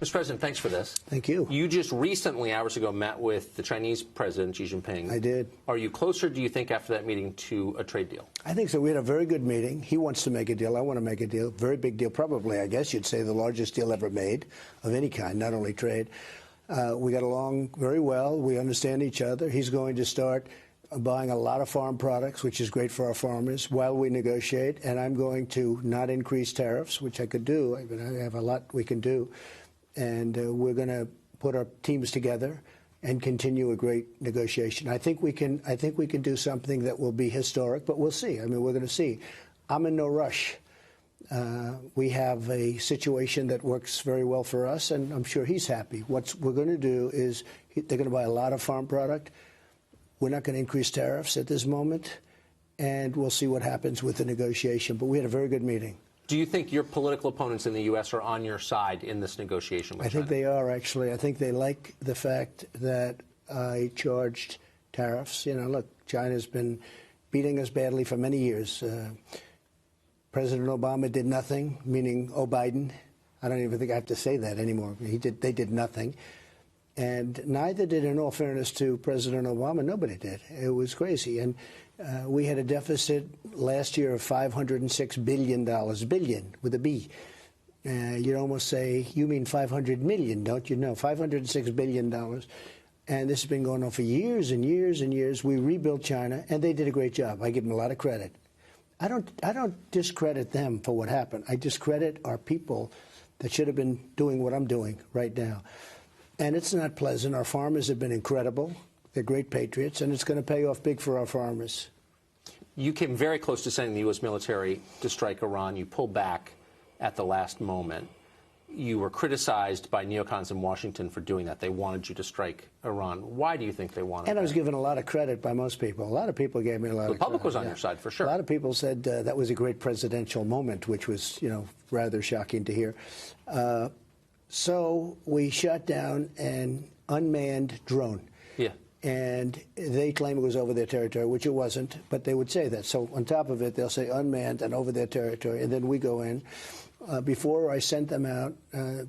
Mr. President, thanks for this. Thank you. You just recently, hours ago, met with the Chinese President, Xi Jinping. I did. Are you closer, do you think, after that meeting to a trade deal? I think so. We had a very good meeting. He wants to make a deal. I want to make a deal. Very big deal. Probably, I guess you'd say, the largest deal ever made of any kind, not only trade. We got along very well. We understand each other. He's going to start buying a lot of farm products, which is great for our farmers, while we negotiate. And I'm going to not increase tariffs, which I could do. I have a lot we can do. And we're going to put our teams together and continue a great negotiation. I think we can do something that will be historic, but we'll see. I mean, we're going to see. I'm in no rush. We have a situation that works very well for us, and I'm sure he's happy. What we're going to do is they're going to buy a lot of farm product. We're not going to increase tariffs at this moment, and we'll see what happens with the negotiation. But we had a very good meeting. Do you think your political opponents in the U.S. are on your side in this negotiation with China? I think they are, actually. I think they like the fact that I charged tariffs. You know, look, China's been beating us badly for many years. President Obama did nothing, meaning Biden. I don't even think I have to say that anymore. They did nothing. And neither did, in all fairness to President Obama, nobody did. It was crazy. And we had a deficit last year of $506 billion, billion with a B. You'd almost say, you mean 500 million, don't you? No, $506 billion. And this has been going on for years and years and years. We rebuilt China, and they did a great job. I give them a lot of credit. I don't discredit them for what happened. I discredit our people that should have been doing what I'm doing right now. And it's not pleasant. Our farmers have been incredible. They're great patriots, and it's going to pay off big for our farmers. You came very close to sending the U.S. military to strike Iran. You pulled back at the last moment. You were criticized by neocons in Washington for doing that. They wanted you to strike Iran. Why do you think they wanted And that? I was given a lot of credit by most people. A lot of people gave me a lot of credit. The public was on your side, for sure. A lot of people said that was a great presidential moment, which was, you know, rather shocking to hear. So we shot down an unmanned drone. Yeah. And they claim it was over their territory, which it wasn't, but they would say that. So on top of it, they'll say unmanned and over their territory, and then we go in. Before I sent them out,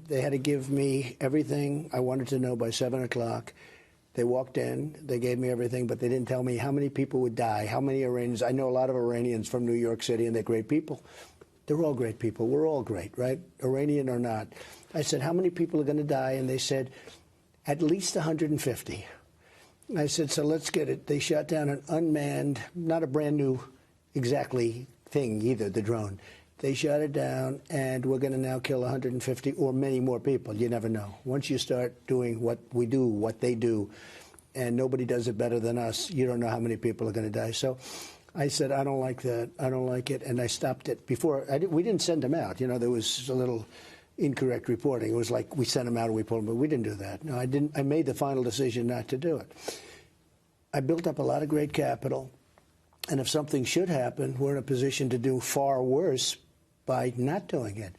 they had to give me everything I wanted to know by 7 o'clock. They walked in, they gave me everything, but they didn't tell me how many people would die, how many Iranians. I know a lot of Iranians from New York City, and they're great people. They're all great people. We're all great, right? Iranian or not. I said, how many people are going to die? And they said, at least 150. I said, so let's get it. They shot down an unmanned, not a brand new exactly thing either, the drone. They shot it down, and we're going to now kill 150 or many more people. You never know. Once you start doing what we do, what they do, and nobody does it better than us, you don't know how many people are going to die. So I said, I don't like that. I don't like it. And I stopped it before. We didn't send them out. You know, there was a little incorrect reporting. It was like we sent them out and we pulled them, but we didn't do that. No, I didn't. I made the final decision not to do it. I built up a lot of great capital, and if something should happen, we're in a position to do far worse by not doing it.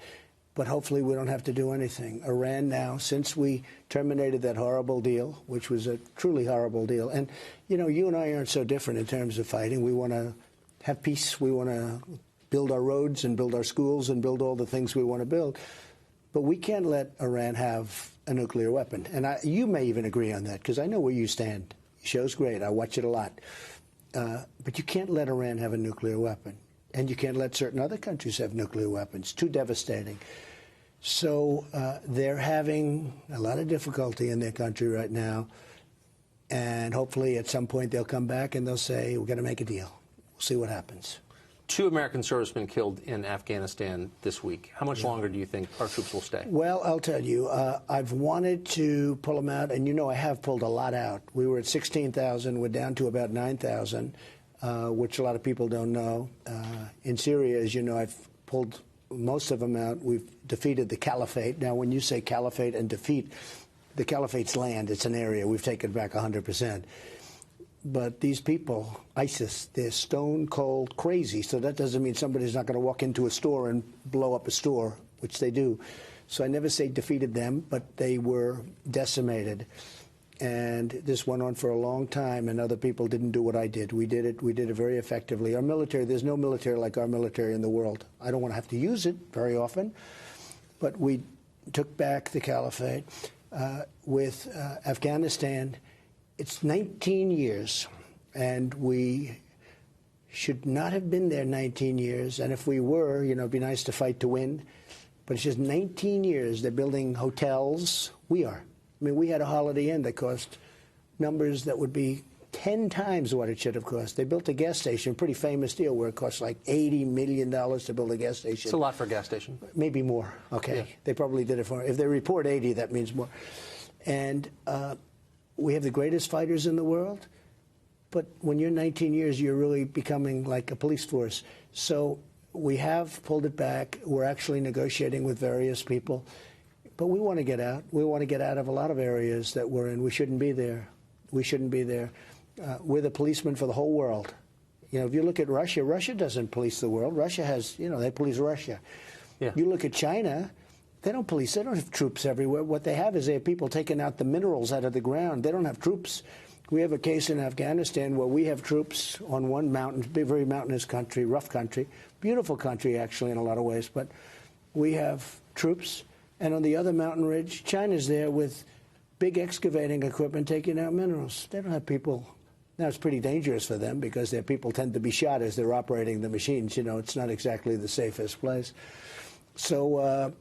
But hopefully we don't have to do anything. Iran now, since we terminated that horrible deal, which was a truly horrible deal, and, you know, you and I aren't so different in terms of fighting. We want to have peace. We want to build our roads and build our schools and build all the things we want to build. But we can't let Iran have a nuclear weapon. And you may even agree on that, because I know where you stand. The show's great. I watch it a lot. But you can't let Iran have a nuclear weapon. And you can't let certain other countries have nuclear weapons. Too devastating. So they're having a lot of difficulty in their country right now. And hopefully at some point they'll come back and they'll say, we're going to make a deal. We'll see what happens. 2 American servicemen killed in Afghanistan this week. How much longer do you think our troops will stay? Well, I'll tell you, I've wanted to pull them out, and you know I have pulled a lot out. We were at 16,000. We're down to about 9,000, which a lot of people don't know. In Syria, as you know, I've pulled most of them out. We've defeated the caliphate. Now, when you say caliphate and defeat, the caliphate's land. It's an area. We've taken back 100%. But these people, ISIS, they're stone cold crazy. So that doesn't mean somebody's not going to walk into a store and blow up a store, which they do. So I never say defeated them, but they were decimated. And this went on for a long time, and other people didn't do what I did. We did it very effectively. Our military, there's no military like our military in the world. I don't want to have to use it very often, but we took back the caliphate. With Afghanistan, it's 19 years, and we should not have been there 19 years. And if we were, it'd be nice to fight to win. But it's just 19 years. They're building hotels. We are. I mean, we had a Holiday Inn that cost numbers that would be 10 times what it should have cost. They built a gas station, pretty famous deal, where it cost like $80 million to build a gas station. It's a lot for a gas station. Maybe more. Okay. Yeah. They probably did it for, if they report 80, that means more. And we have the greatest fighters in the world. But when you're 19 years, you're really becoming like a police force. So we have pulled it back. We're actually negotiating with various people. But we want to get out. We want to get out of a lot of areas that we're in. We shouldn't be there. We shouldn't be there. We're the policemen for the whole world. If you look at Russia, Russia doesn't police the world. Russia has, they police Russia. Yeah. You look at China, they don't police. They don't have troops everywhere. What they have is they have people taking out the minerals out of the ground. They don't have troops. We have a case in Afghanistan where we have troops on one mountain, very mountainous country, rough country, beautiful country actually in a lot of ways, but we have troops. And on the other mountain ridge, China's there with big excavating equipment taking out minerals. They don't have people. Now, it's pretty dangerous for them because their people tend to be shot as they're operating the machines. It's not exactly the safest place. So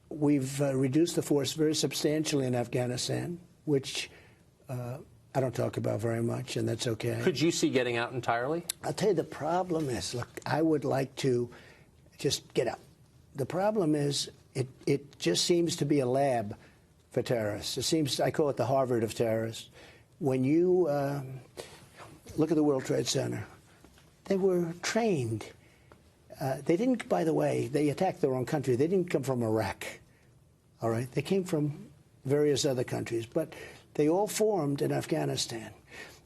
we've reduced the force very substantially in Afghanistan, which I don't talk about very much, and that's okay. Could you see getting out entirely? I'll tell you, the problem is, look, I would like to just get out. The problem is it just seems to be a lab for terrorists. It seems, I call it the Harvard of terrorists. When you look at the World Trade Center, they were trained. They didn't, by the way, they attacked their own country. They didn't come from Iraq, all right? They came from various other countries, but they all formed in Afghanistan.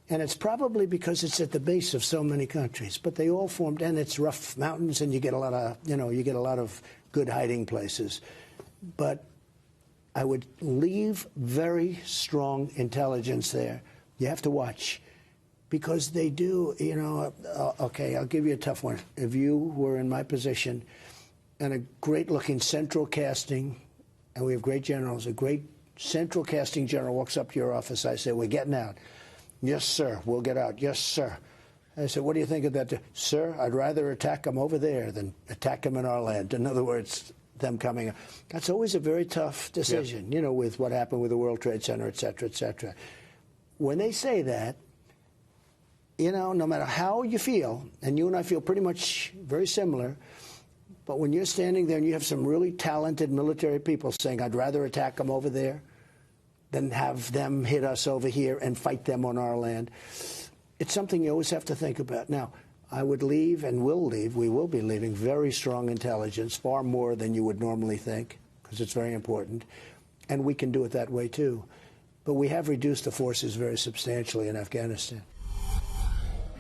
And it's probably because it's at the base of so many countries, but they all formed, and it's rough mountains, and you get a lot of, you get a lot of good hiding places. But I would leave very strong intelligence there. You have to watch, because they do, okay, I'll give you a tough one. If you were in my position and a great-looking central casting, and we have great generals, a great central casting general walks up to your office, I say, we're getting out. Yes, sir, we'll get out. Yes, sir. I said, what do you think of that? Sir, I'd rather attack them over there than attack them in our land. In other words, them coming. That's always a very tough decision, yeah. With what happened with the World Trade Center, et cetera, et cetera. When they say that, no matter how you feel, and you and I feel pretty much very similar, but when you're standing there and you have some really talented military people saying, I'd rather attack them over there than have them hit us over here and fight them on our land, it's something you always have to think about. Now, I would leave and will leave, we will be leaving very strong intelligence, far more than you would normally think, because it's very important. And we can do it that way, too. But we have reduced the forces very substantially in Afghanistan.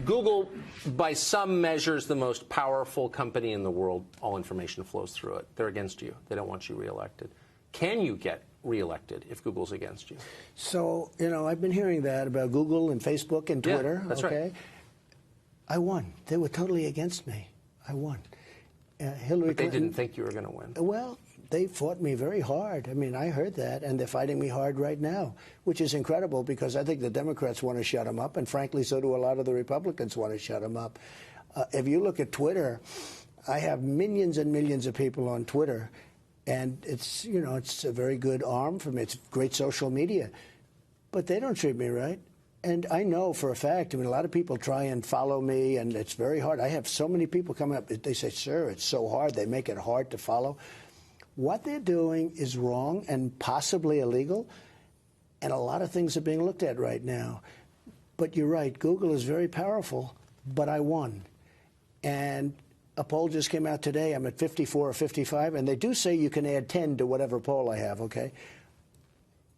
Google, by some measures, the most powerful company in the world. All information flows through it. They're against you. They don't want you reelected. Can you get reelected if Google's against you? So, I've been hearing that about Google and Facebook and Twitter. Yeah, that's okay? right. I won. They were totally against me. I won. Hillary But they Clinton didn't think you were going to win. Well, they fought me very hard. I mean, I heard that, and they're fighting me hard right now, which is incredible because I think the Democrats want to shut them up, and frankly, so do a lot of the Republicans want to shut them up. If you look at Twitter, I have millions and millions of people on Twitter, and it's, it's a very good arm for me. It's great social media, but they don't treat me right. And I know for a fact, a lot of people try and follow me, and it's very hard. I have so many people coming up. They say, sir, it's so hard. They make it hard to follow. What they're doing is wrong and possibly illegal, and a lot of things are being looked at right now. But you're right, Google is very powerful, but I won. And a poll just came out today. I'm at 54 or 55, and they do say you can add 10 to whatever poll I have, okay?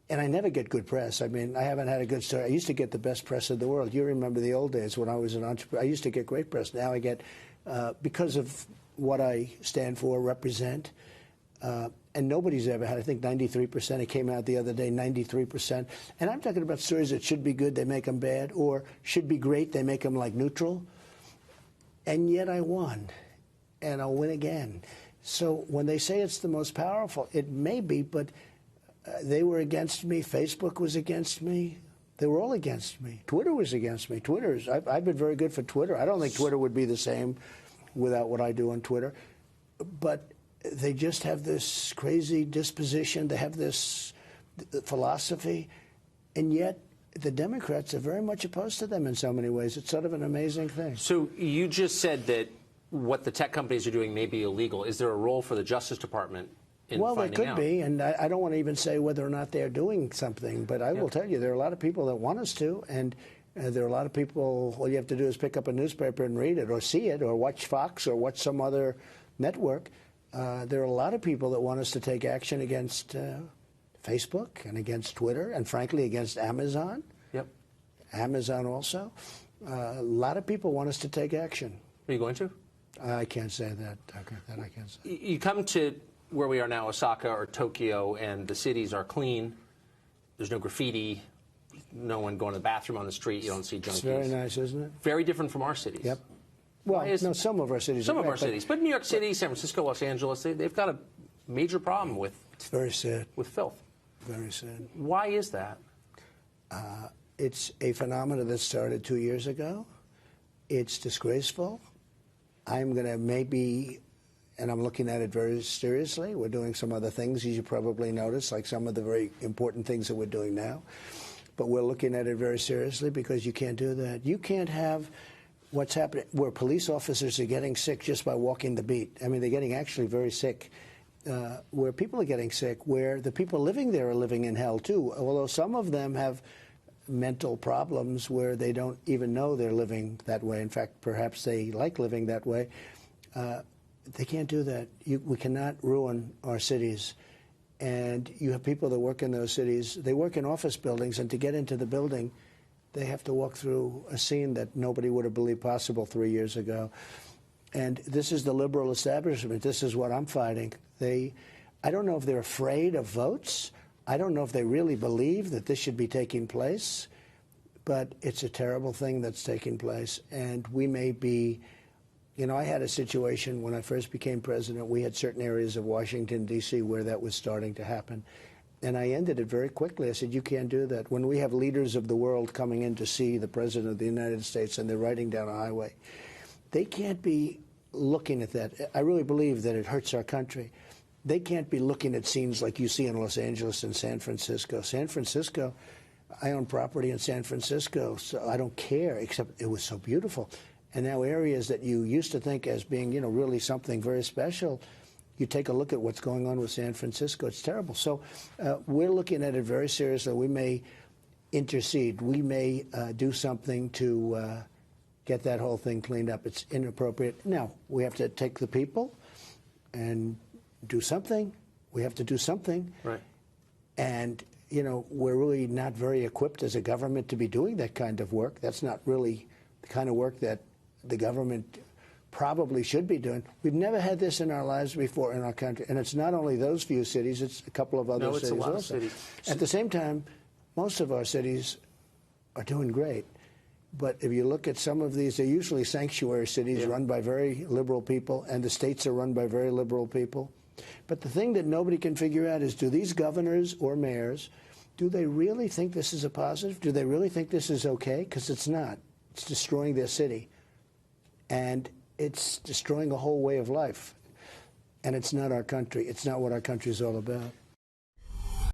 And I never get good press. I mean, I haven't had a good story. I used to get the best press in the world. You remember the old days when I was an entrepreneur. I used to get great press. Now I get, because of what I stand for, represent, and nobody's ever had, I think 93%, it came out the other day, 93%. And I'm talking about stories that should be good, they make them bad, or should be great, they make them like neutral. And yet I won, and I'll win again. So when they say it's the most powerful, it may be, but they were against me. Facebook was against me. They were all against me. Twitter was against me. I've been very good for Twitter. I don't think Twitter would be the same without what I do on Twitter. But they just have this crazy disposition. They have this philosophy. And yet the Democrats are very much opposed to them in so many ways. It's sort of an amazing thing. So you just said that what the tech companies are doing may be illegal. Is there a role for the Justice Department in well, there finding could out? be, and I don't want to even say whether or not they're doing something, but I will tell you there are a lot of people that want us to, and there are a lot of people, all you have to do is pick up a newspaper and read it, or see it, or watch Fox, or watch some other network. There are a lot of people that want us to take action against Facebook and against Twitter, and frankly against Amazon. Yep. Amazon also. A lot of people want us to take action. Are you going to? I can't say that, Tucker. That I can't say. You come to where we are now, Osaka or Tokyo, and the cities are clean. There's no graffiti, no one going to the bathroom on the street. You don't see junkies. It's very nice, isn't it? Very different from our cities. Yep. Well, no, some of our cities. Some are of our great, cities, but New York City, San Francisco, Los Angeles, they've got a major problem with. It's very sad. With filth. Very sad. Why is that? It's a phenomenon that started 2 years ago. It's disgraceful. I'm going to maybe, and I'm looking at it very seriously. We're doing some other things, as you probably noticed, like some of the very important things that we're doing now. But we're looking at it very seriously because you can't do that. You can't have what's happening where police officers are getting sick just by walking the beat. I mean, they're getting actually very sick. Where people are getting sick, where the people living there are living in hell too, although some of them have mental problems where they don't even know they're living that way. In fact, perhaps they like living that way. They can't do that. We cannot ruin our cities. And you have people that work in those cities. They work in office buildings, and to get into the building, they have to walk through a scene that nobody would have believed possible 3 years ago. And this is the liberal establishment. This is what I'm fighting. I don't know if they're afraid of votes. I don't know if they really believe that this should be taking place. But it's a terrible thing that's taking place. And we may be, you know, I had a situation when I first became president. We had certain areas of Washington, D.C. where that was starting to happen. And I ended it very quickly. I said, you can't do that. When we have leaders of the world coming in to see the President of the United States and they're riding down a highway, they can't be looking at that. I really believe that it hurts our country. They can't be looking at scenes like you see in Los Angeles and San Francisco. San Francisco, I own property in San Francisco, so I don't care, except it was so beautiful. And now areas that you used to think as being, you know, really something very special, you take a look at what's going on with San Francisco. It's terrible. So we're looking at it very seriously. We may intercede. We may do something to get that whole thing cleaned up. It's inappropriate. Now, we have to take the people and do something. We have to do something. Right. And, you know, we're really not very equipped as a government to be doing that kind of work. That's not really the kind of work that the government probably should be doing. We've never had this in our lives before in our country. And it's not only those few cities, it's a couple of other cities also. Of cities. At the same time, most of our cities are doing great. But if you look at some of these, they're usually sanctuary cities run by very liberal people, and the states are run by very liberal people. But the thing that nobody can figure out is, do these governors or mayors, do they really think this is a positive? Do they really think this is okay? Because it's not. It's destroying their city. And it's destroying a whole way of life. And it's not our country. It's not what our country is all about.